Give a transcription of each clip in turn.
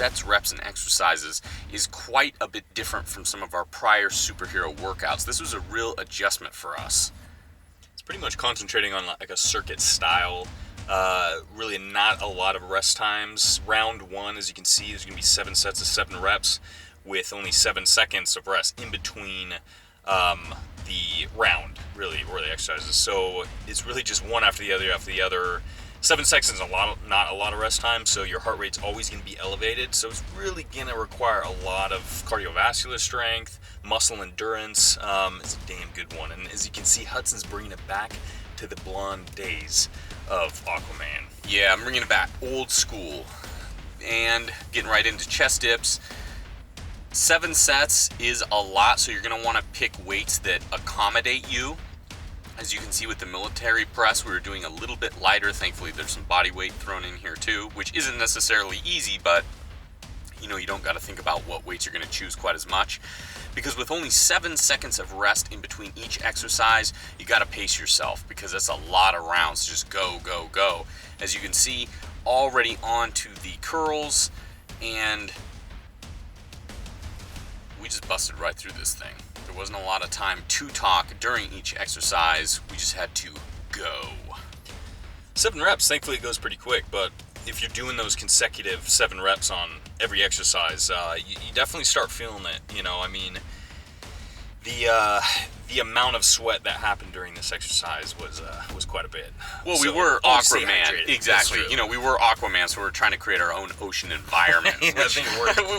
sets, reps, and exercises is quite a bit different from some of our prior superhero workouts. This was a real adjustment for us. It's pretty much concentrating on like a circuit style. Really not a lot of rest times. Round 1, as you can see, is going to be 7 sets of 7 reps with only 7 seconds of rest in between the round, really, or the exercises. So it's really just one after the other. 7 seconds is not a lot of rest time, so your heart rate's always going to be elevated. So it's really going to require a lot of cardiovascular strength, muscle endurance. It's a damn good one. And as you can see, Hudson's bringing it back to the blonde days of Aquaman. Yeah, I'm bringing it back old school. And getting right into chest dips. 7 sets is a lot, so you're going to want to pick weights that accommodate you. As you can see with the military press, we were doing a little bit lighter. Thankfully, there's some body weight thrown in here too, which isn't necessarily easy, but you don't got to think about what weights you're going to choose quite as much. Because with only 7 seconds of rest in between each exercise, you got to pace yourself because that's a lot of rounds. Just go, go, go. As you can see, already on to the curls, and we just busted right through this thing. There wasn't a lot of time to talk during each exercise. We just had to go. 7 reps, thankfully it goes pretty quick, but if you're doing those consecutive 7 reps on every exercise, you definitely start feeling it. The amount of sweat that happened during this exercise was quite a bit. Well, we were Aquaman. Exactly. We were Aquaman, so we were trying to create our own ocean environment,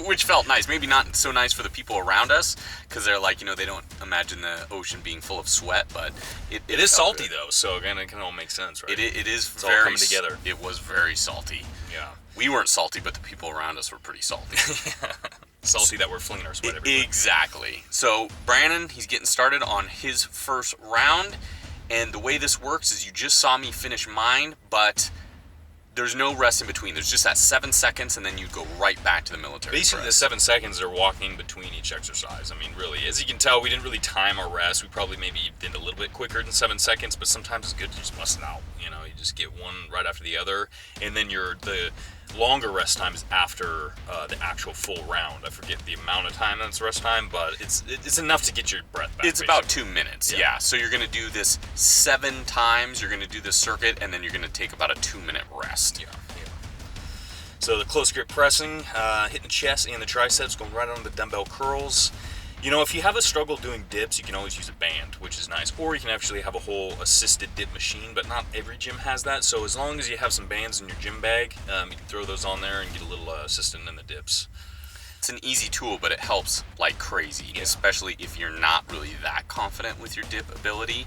which felt nice. Maybe not so nice for the people around us, because they're like, they don't imagine the ocean being full of sweat, but it is salty, though, so again, it can all make sense, right? It is it's very all coming together. It was very salty. Yeah. We weren't salty, but the people around us were pretty salty. Salty that we're flinging our sweat everywhere. Exactly. So Brandon, he's getting started on his first round, and the way this works is you just saw me finish mine, but there's no rest in between. There's just that 7 seconds, and then you go right back to the military Basically, press. the 7 seconds are walking between each exercise. I mean, really, as you can tell, we didn't really time our rest. We probably maybe did a little bit quicker than 7 seconds, but sometimes it's good to just bust it out. You just get one right after the other, and then the longer rest time is after the actual full round. I forget the amount of time that's rest time, but it's enough to get your breath back. It's basically. about 2 minutes, yeah. So you're going to do this 7 times. You're going to do this circuit, and then you're going to take about a 2-minute rest. Yeah. So the close grip pressing, hitting the chest and the triceps, going right on the dumbbell curls. If you have a struggle doing dips, you can always use a band, which is nice. Or you can actually have a whole assisted dip machine, but not every gym has that. So as long as you have some bands in your gym bag, you can throw those on there and get a little assistant in the dips. It's an easy tool, but it helps like crazy, especially if you're not really that confident with your dip ability,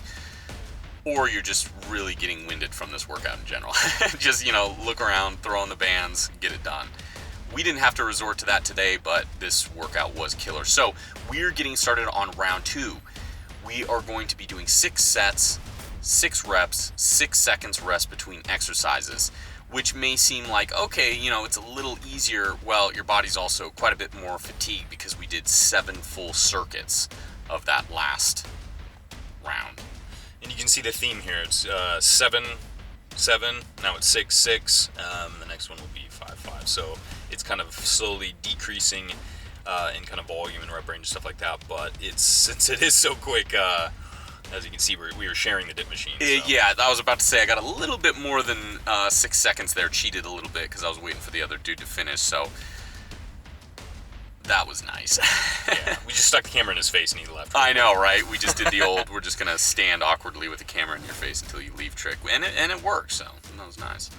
or you're just really getting winded from this workout in general. Just, look around, throw on the bands, get it done. We didn't have to resort to that today, but this workout was killer. So we're getting started on round 2. We are going to be doing 6 sets, 6 reps, 6 seconds rest between exercises, which may seem like, okay, it's a little easier. Well, your body's also quite a bit more fatigued because we did 7 full circuits of that last round. And you can see the theme here. It's 7, 7, now it's 6, 6, the next one will be 5, 5. So it's kind of slowly decreasing in kind of volume and rep range and stuff like that, but since it is so quick, as you can see, we were sharing the dip machine. So. Yeah, I was about to say I got a little bit more than 6 seconds there, cheated a little bit because I was waiting for the other dude to finish, so that was nice. Yeah, we just stuck the camera in his face and he left. I know, right? We just did the old, we're just going to stand awkwardly with the camera in your face until you leave trick, and it worked, so that was nice.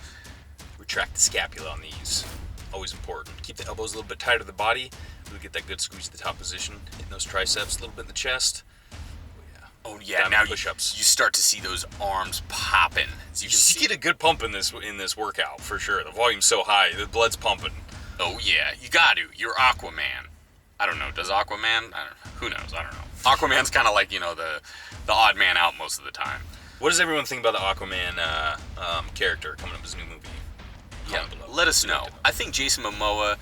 Retract the scapula on these. Always important. Keep the elbows a little bit tighter to the body. Really get that good squeeze at the top position. Hitting those triceps, a little bit in the chest. Oh yeah, now push-ups. You start to see those arms popping. You get a good pump in this workout, for sure. The volume's so high, the blood's pumping. Oh yeah, you got to. You're Aquaman. I don't know, does Aquaman? Who knows? I don't know. Aquaman's kind of like, the odd man out most of the time. What does everyone think about the Aquaman character coming up with his new movie? Yeah, let us know. I think Jason Momoa,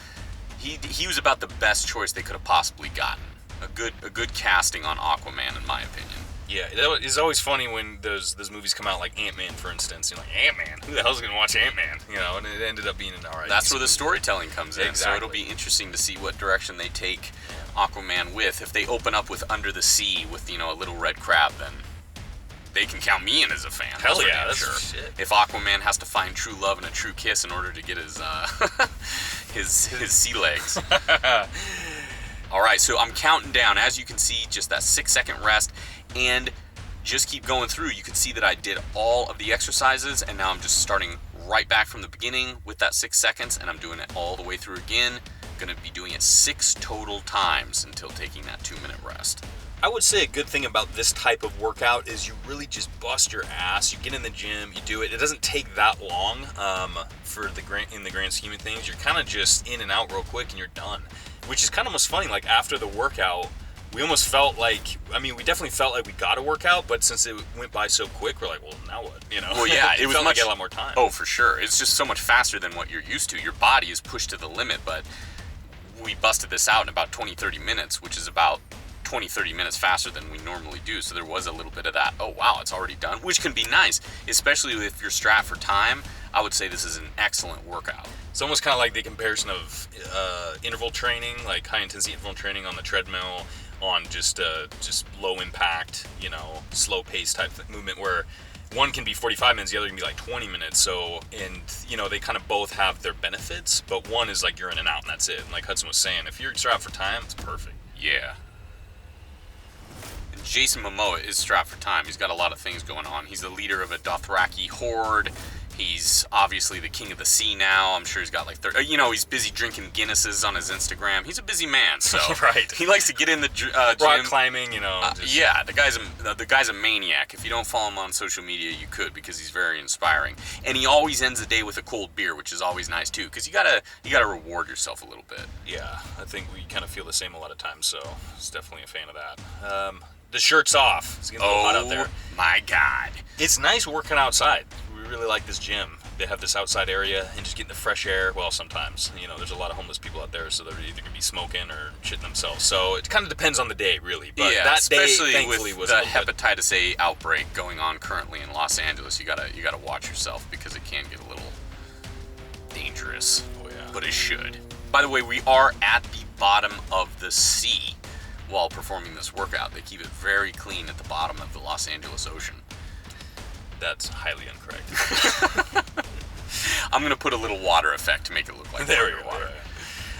he was about the best choice they could have possibly gotten. A good casting on Aquaman, in my opinion. Yeah, it's always funny when those movies come out, like Ant-Man, for instance. You're like, Ant-Man? Who the hell's going to watch Ant-Man? You know, and it ended up being an alright. That's where the storytelling comes in. Exactly. So it'll be interesting to see what direction they take Aquaman with. If they open up with Under the Sea with, a little red crab, then they can count me in as a fan. Hell that's yeah, for damn that's sure. shit. If Aquaman has to find true love and a true kiss in order to get his his sea legs. All right, so I'm counting down. As you can see, just that 6-second rest, and just keep going through. You can see that I did all of the exercises, and now I'm just starting right back from the beginning with that 6 seconds, and I'm doing it all the way through again. Going to be doing it 6 total times until taking that 2-minute rest. I would say a good thing about this type of workout is you really just bust your ass. You get in the gym, you do it. It doesn't take that long in the grand scheme of things. You're kind of just in and out real quick, and you're done. Which is kind of almost funny. Like after the workout, we almost felt like, we definitely felt like we got a workout, but since it went by so quick, we're like, well, now what? Well, yeah, it was felt much like a lot more time. Oh, for sure. It's just so much faster than what you're used to. Your body is pushed to the limit, but we busted this out in about 20-30 minutes, which is about 20-30 minutes faster than we normally do. So there was a little bit of that, oh wow, it's already done, which can be nice, especially if you're strapped for time. I would say this is an excellent workout. It's almost kind of like the comparison of interval training, like high intensity interval training on the treadmill, on just low impact, slow pace type movement, where one can be 45 minutes, the other can be like 20 minutes. So, and they kind of both have their benefits, but one is like you're in and out and that's it. And like Hudson was saying, if you're strapped for time, it's perfect. Yeah. And Jason Momoa is strapped for time. He's got a lot of things going on. He's the leader of a Dothraki horde. He's obviously the king of the sea now. I'm sure he's got like, he's busy drinking Guinnesses on his Instagram. He's a busy man, so right. He likes to get in the gym. Rock climbing, Yeah, the guy's a maniac. If you don't follow him on social media, you could, because he's very inspiring. And he always ends the day with a cold beer, which is always nice too, because you gotta reward yourself a little bit. Yeah, I think we kind of feel the same a lot of times, so it's definitely a fan of that. The shirt's off. It's getting a little hot out there. My God. It's nice working outside. We really like this gym. They have this outside area and just getting the fresh air. Well, sometimes, there's a lot of homeless people out there, so they're either going to be smoking or shitting themselves. So it kind of depends on the day, really. But yeah, that especially day, thankfully, with was the hepatitis A outbreak going on currently in Los Angeles. You gotta watch yourself, because it can get a little dangerous. Oh, yeah. But it should. By the way, we are at the bottom of the sea while performing this workout. They keep it very clean at the bottom of the Los Angeles Ocean. That's highly incorrect. I'm going to put a little water effect to make it look like there you go. water.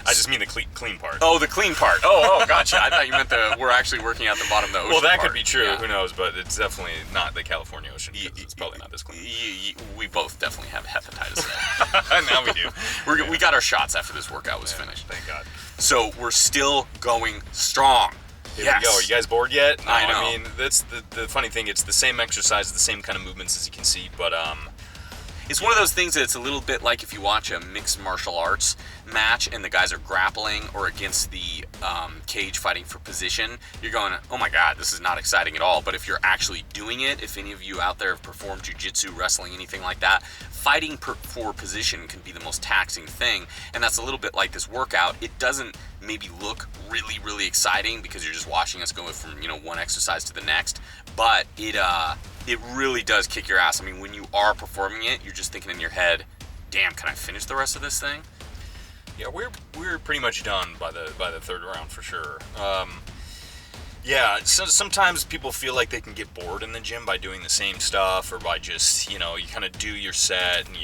I just mean the clean part. Oh, the clean part. Oh, gotcha. I thought you meant we're actually working at the bottom of the ocean. Well, that part. could be true. Yeah. Who knows? But it's definitely not the California Ocean. It's probably not this clean. We both definitely have hepatitis A. Now we do. We got our shots after this workout was finished. Thank God. So we're still going strong. Here we go. Are you guys bored yet? No, I know. I mean, that's the funny thing. It's the same exercise, the same kind of movements as you can see, but it's one of those things that's a little bit like if you watch a mixed martial arts match and the guys are grappling or against the cage fighting for position, you're going, oh my God, this is not exciting at all. But if you're actually doing it, if any of you out there have performed jiu-jitsu, wrestling, anything like that, fighting for position can be the most taxing thing. And that's a little bit like this workout. It doesn't maybe look really, really exciting because you're just watching us go from, one exercise to the next. But it really does kick your ass. I mean, when you are performing it, you're just thinking in your head, damn, can I finish the rest of this thing? Yeah, we're pretty much done by the third round for sure. Yeah, so sometimes people feel like they can get bored in the gym by doing the same stuff, or by just, you kind of do your set and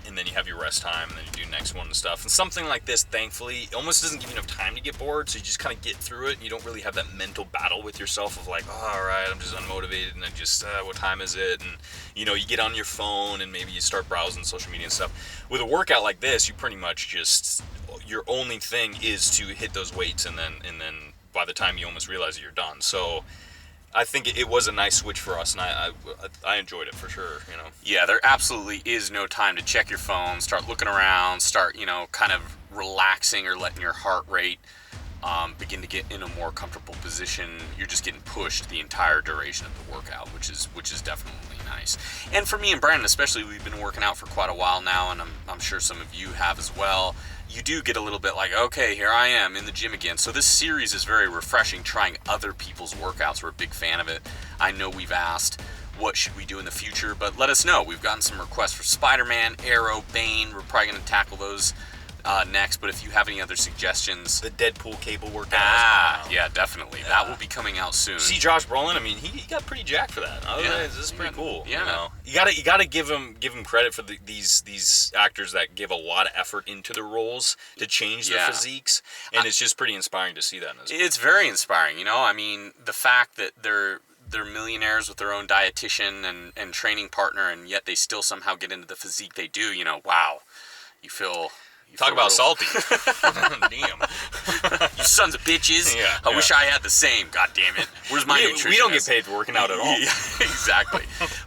and then you have your rest time and then you do next one and stuff. And something like this, thankfully, it almost doesn't give you enough time to get bored, so you just kind of get through it and you don't really have that mental battle with yourself of like, oh, all right, I'm just unmotivated and I just, what time is it? And, you get on your phone and maybe you start browsing social media and stuff. With a workout like this, you pretty much just, your only thing is to hit those weights and then by the time you almost realize that you're done. So I think it was a nice switch for us, and I enjoyed it for sure, Yeah, there absolutely is no time to check your phone, start looking around, start, kind of relaxing or letting your heart rate begin to get in a more comfortable position. You're just getting pushed the entire duration of the workout, which is definitely nice. And for me and Brandon especially, we've been working out for quite a while now, and I'm sure some of you have as well. You do get a little bit like, okay, here I am in the gym again. So this series is very refreshing, trying other people's workouts. We're a big fan of it. I know we've asked, what should we do in the future? But let us know. We've gotten some requests for Spider-Man, Arrow, Bane. We're probably going to tackle those next. But if you have any other suggestions... The Deadpool cable workout. Yeah, definitely. Yeah. That will be coming out soon. See Josh Brolin? I mean, he got pretty jacked for that. This is pretty cool. Yeah. You know? You gotta give him credit for these actors that give a lot of effort into the roles to change their physiques, and it's just pretty inspiring to see that. It's very inspiring. I mean, the fact that they're millionaires with their own dietitian and training partner, and yet they still somehow get into the physique they do. Wow, you feel. Talk about salty. Damn. You sons of bitches. Yeah, I wish I had the same. God damn it. Where's my nutritionist? We don't get paid for working out at all. Yeah, exactly.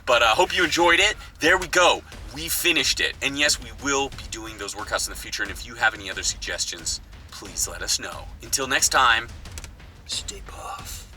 But I hope you enjoyed it. There we go. We finished it. And yes, we will be doing those workouts in the future. And if you have any other suggestions, please let us know. Until next time, stay puff.